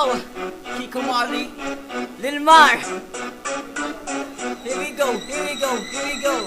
Yo, Kiko Marley, Lil Mar. Here we go, here we go, here we go.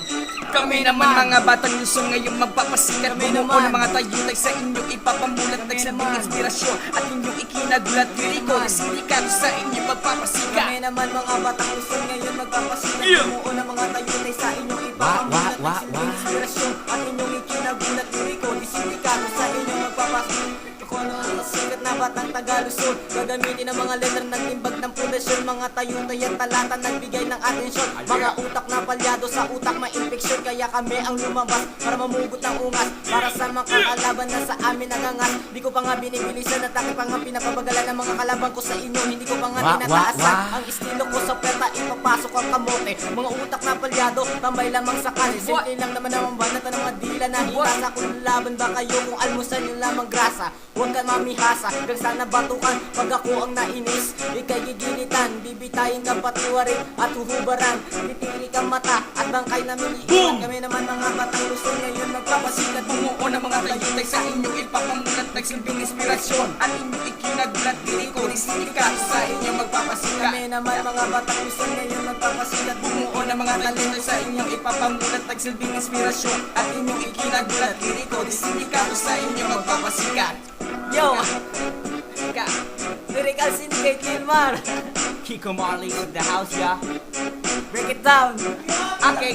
Kami naman mga batang Luzon ngayon magpapasikat. Kami Bumuo naman. ng mga tayutay sa inyong ipapamulat. Nagsabing inspirasyon at inyong ikinagulat. Liriko, sinikat sa inyong magpapasikat. Kami naman mga batang Luzon ngayon magpapasikat. Yeah. Bumuo ng mga tayutay sa inyong ipapamulat. Wa. Nagsabing inspirasyon at inyong ikinagulat. Liriko, disindikato sa inyong magpapasikat. Ako ano ang sikat na batang Tagaluzon. Gagamitin ang mga letter ng timbag ng pundasyon. Mga tayutay at talata nagbigay ng atensyon. Mga utak na palyado sa utak ma-infeksyon. Kaya kami ang lumabas para mamugot ng ungas. Para sa mga kalaban na sa amin nangangas. Di ko pa nga binibilisan at aking pa nga pinapabagalan ng mga kalaban ko sa inyo. Hindi ko pa nga tinataasan ang estilo ko sa peta. Ipapasok ang kamote. Mga utak na palyado, tambay lamang sa kali. Simple lang naman ang banat ng mga dila na hinasa. Kung laban ba kayo kung almusal nyo lamang grasa. Huwag ka mamihasa, hanggang sana batukan. Pag ako ang nainis, ika'y gigilitan. Bibitayin ka patiwarin at huhubaran. Titiri ka mata at bangkay namin iiwan. Kami naman mga batang Luzon ngayon magpapasikat. Bumuo ng mga tayutay sa inyong ipapamulat. Nagsilbing inspirasyon at inyong ikinagulat. Liriko, sinikat sa inyong magpapasikat. Kami naman mga batang Luzon ngayon magpapasikat. Bumuo ng mga talento sa inyong ipapamulat. Nagsilbing inspirasyon at inyong ikinagulat. Liriko, sinikat sa inyong magpapasikat. Yo! Lyrical Syndicate Lil Mar. Kiko Marley in the house, yeah. Break it down. Okay.